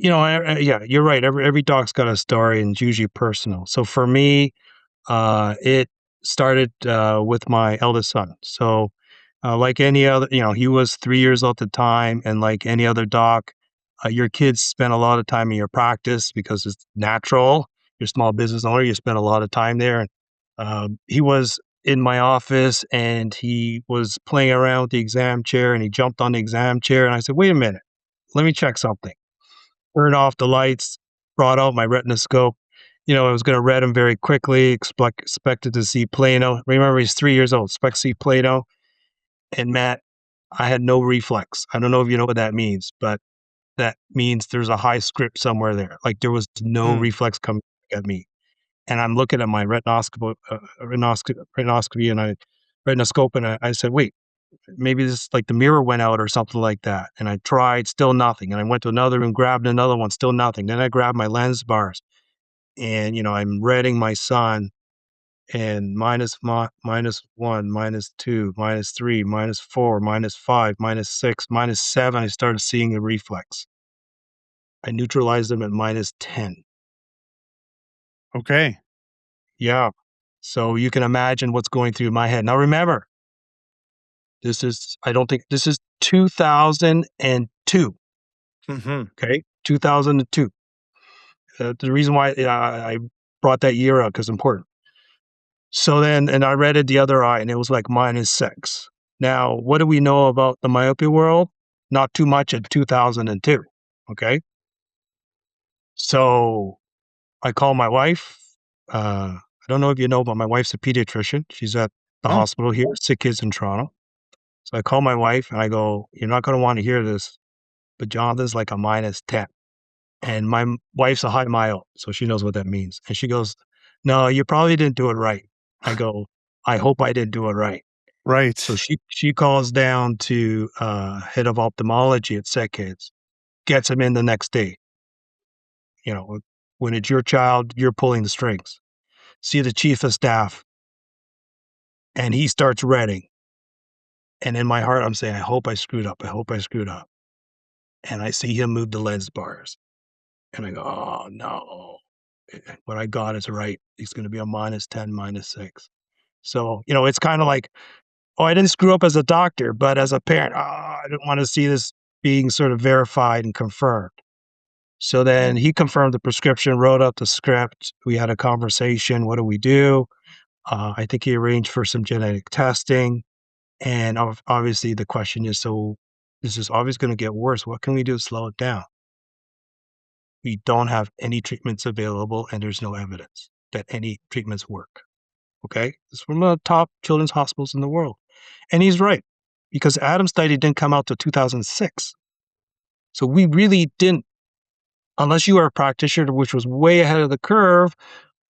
Yeah, you're right. Every dog's got a story, and it's usually personal. So for me, it started with my eldest son. So, like any other, he was 3 years old at the time, and like any other dog, your kids spend a lot of time in your practice because it's natural. You're a small business owner, you spend a lot of time there. And he was in my office, and he was playing around with the exam chair, and he jumped on the exam chair, and I said, "Wait a minute, let me check something." Turned off the lights, brought out my retinoscope. I was going to read him very quickly, expected to see plano. Remember, he's 3 years old, expect to see plano. And Matt, I had no reflex. I don't know if you know what that means, but that means there's a high script somewhere there. Like there was no Mm. reflex coming at me. And I'm looking at my retinoscopy and retinoscope, and I said, wait, maybe this like the mirror went out or something like that. And I tried, still nothing. And I went to another room, grabbed another one, still nothing. Then I grabbed my lens bars, and I'm reading my son, and -1, -2, -3, -4, -5, -6, -7. I started seeing a reflex. I neutralized them at -10. Okay. Yeah. So you can imagine what's going through my head. Now remember, I don't think this is 2002. Hmm. Okay. 2002. The reason why I brought that year up because it's important. So then, and I read it the other eye, and it was like -6. Now, what do we know about the myopia world? Not too much in 2002. Okay. So I call my wife. I don't know if you know, but my wife's a pediatrician. She's at the Oh, hospital here, SickKids in Toronto. So I call my wife and I go, "You're not going to want to hear this, but Jonathan's like a -10." And my wife's a high myo, so she knows what that means. And she goes, "No, you probably didn't do it right." I go, "I hope I didn't do it right." So right. she calls down to head of ophthalmology at SickKids, gets him in the next day. You know, when it's your child, you're pulling the strings. See the chief of staff, and he starts reading. And in my heart, I'm saying, "I hope I screwed up. I hope I screwed up." And I see him move the lens bars, and I go, "Oh no." What I got is right. He's going to be a -10, -6. So, it's kind of like, oh, I didn't screw up as a doctor, but as a parent, I didn't want to see this being sort of verified and confirmed. So then he confirmed the prescription, wrote out the script. We had a conversation. What do we do? I think he arranged for some genetic testing. And obviously, the question is, so this is always going to get worse. What can we do to slow it down? We don't have any treatments available, and there's no evidence that any treatments work. Okay? It's from the top children's hospitals in the world. And he's right, because Adam's study didn't come out till 2006. So we really didn't, unless you are a practitioner, which was way ahead of the curve.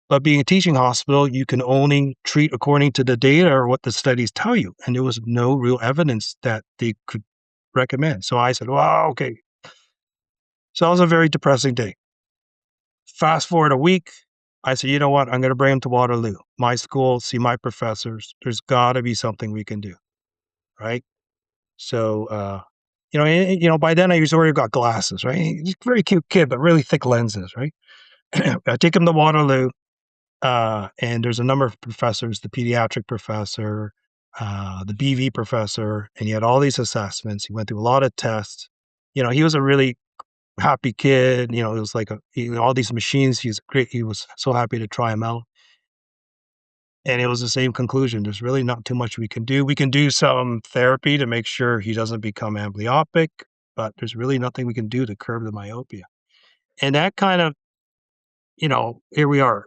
But being a teaching hospital, you can only treat according to the data or what the studies tell you. And there was no real evidence that they could recommend. So I said, well, okay. So that was a very depressing day. Fast forward a week, I said, you know what? I'm going to bring him to Waterloo, my school, see my professors. There's got to be something we can do. Right. So, by then I was already got glasses, right? He's a very cute kid, but really thick lenses, right? I take him to Waterloo. And there's a number of professors, the pediatric professor, the BV professor, and he had all these assessments. He went through a lot of tests. He was a really happy kid. It was like all these machines. He's great. He was so happy to try them out. And it was the same conclusion. There's really not too much we can do. We can do some therapy to make sure he doesn't become amblyopic, but there's really nothing we can do to curb the myopia. And that kind of, here we are.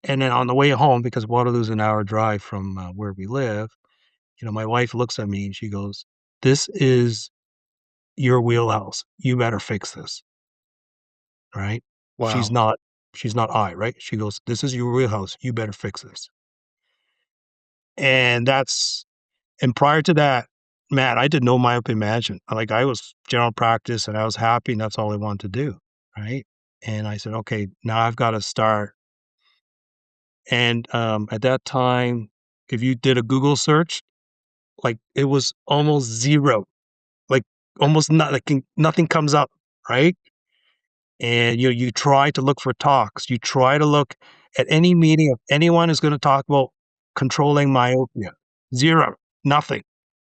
And then on the way home, because Waterloo's an hour drive from where we live, my wife looks at me and she goes, "This is your wheelhouse. You better fix this." Right? She's Wow. not, she's not I, right? She goes, "This is your wheelhouse. You better fix this." And and prior to that, man, I did no myopia management. Like I was general practice and I was happy and that's all I wanted to do. Right. And I said, okay, now I've got to start. And at that time, if you did a Google search, like, it was almost 0, like, almost not like, nothing comes up, right? and you try to look for talks. You try to look at any meeting of anyone who's gonna talk about controlling myopia. 0, nothing.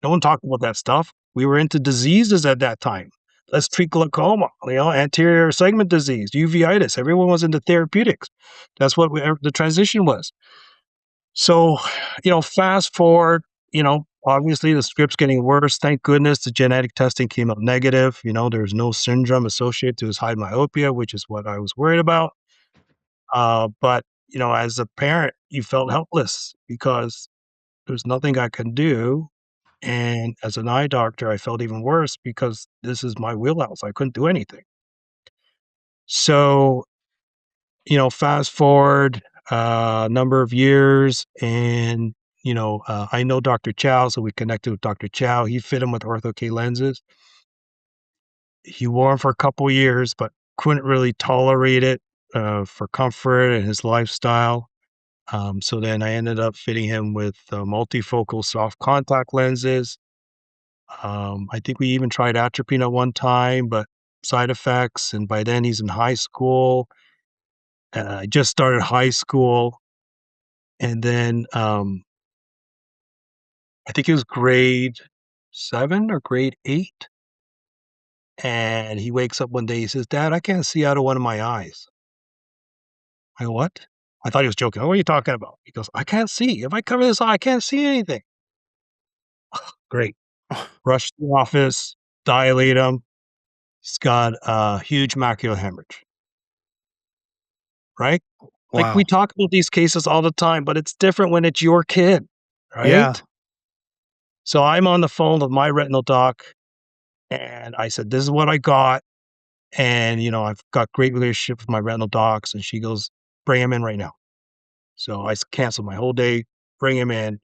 No one talked about that stuff. We were into diseases at that time. Let's treat glaucoma, anterior segment disease, uveitis. Everyone was into therapeutics. That's what the transition was. So, fast forward, obviously the script's getting worse. Thank goodness the genetic testing came up negative. There's no syndrome associated to his high myopia, which is what I was worried about. But, as a parent, you felt helpless because there's nothing I can do. And as an eye doctor, I felt even worse because this is my wheelhouse. I couldn't do anything. So, fast forward a number of years and, I know Dr. Chow, so we connected with Dr. Chow. He fit him with Ortho-k lenses. He wore them for a couple years, but couldn't really tolerate it for comfort and his lifestyle. So then I ended up fitting him with multifocal soft contact lenses. I think we even tried atropine at one time, but side effects. And by then he's in high school. I just started high school. And then I think it was grade 7 or grade 8. And he wakes up one day, he says, "Dad, I can't see out of one of my eyes." I go, "What?" I thought he was joking. "What are you talking about?" He goes, "I can't see. If I cover this eye, I can't see anything." Great. Rush to the office, dilate him. He's got a huge macular hemorrhage, right? Like, we Wow. talk about these cases all the time, but it's different when it's your kid, Yeah. right? So I'm on the phone with my retinal doc, and I said, "This is what I got." And, I've got great relationship with my retinal docs, and she goes, "Bring him in right now." So I canceled my whole day, bring him in.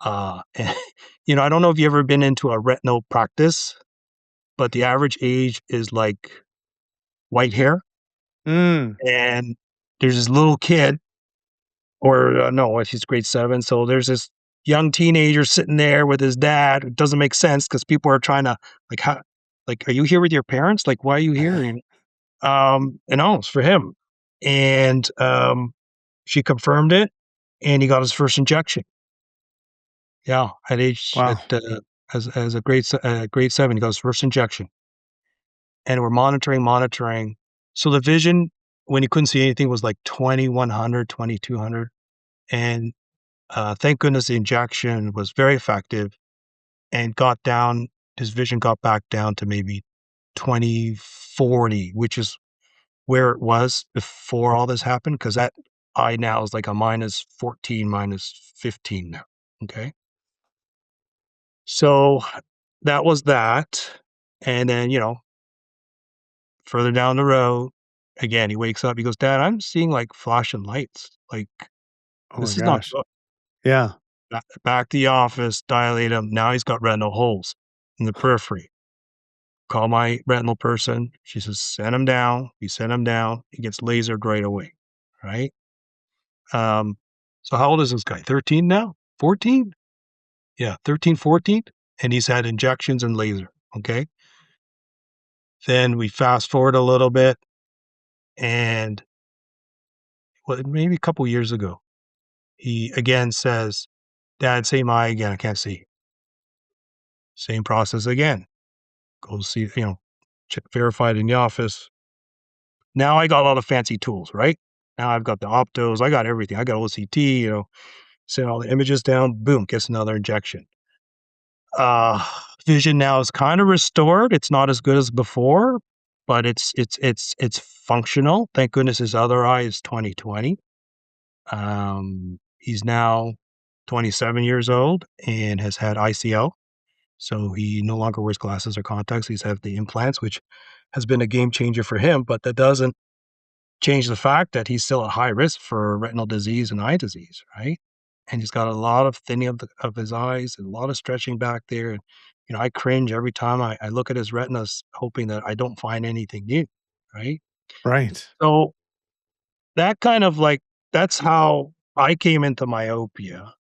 And, I don't know if you've ever been into a retinal practice, but the average age is like white hair. Mm. And there's this little kid, or no, he's grade 7. So there's this young teenager sitting there with his dad. It doesn't make sense because people are trying to, like, how, like, are you here with your parents? Like, why are you here? And no, it's for him. And she confirmed it, and he got his first injection. Yeah, Wow. as a grade 7, he got his first injection, and we're monitoring. So the vision when he couldn't see anything was like 2100, 2200, and thank goodness the injection was very effective and got down. His vision got back down to maybe 2040, which is where it was before all this happened, because that eye now is like a -14, -15 now. Okay. So that was that. And then, further down the road, again, he wakes up, he goes, "Dad, I'm seeing like flashing lights. Like, Oh my this is not gosh. good." Yeah. Back to the office, dilate him. Now he's got retinal holes in the periphery. Call my retinal person. She says, "Send him down." We send him down. He gets lasered right away. Right. Um, so how old is this guy? 13 now? 14? Yeah, 13, 14. And he's had injections and laser. Okay. Then we fast forward a little bit, and well, maybe a couple years ago, he again says, "Dad, same eye again. I can't see." Same process again. Go see, check, verified in the office. Now I got all the fancy tools, right? Now I've got the optos. I got everything. I got OCT. Send all the images down. Boom, gets another injection. Uh, Vision now is kind of restored. It's not as good as before, but it's functional. Thank goodness his other eye is 20/20. He's now 27 years old and has had ICL, so he no longer wears glasses or contacts. He's had the implants, which has been a game changer for him, but that doesn't change the fact that he's still at high risk for retinal disease and eye disease, right? And he's got a lot of thinning of his eyes and a lot of stretching back there. And, I cringe every time I look at his retinas, hoping that I don't find anything new, right? Right. So that kind of like, that's how I came into myopia.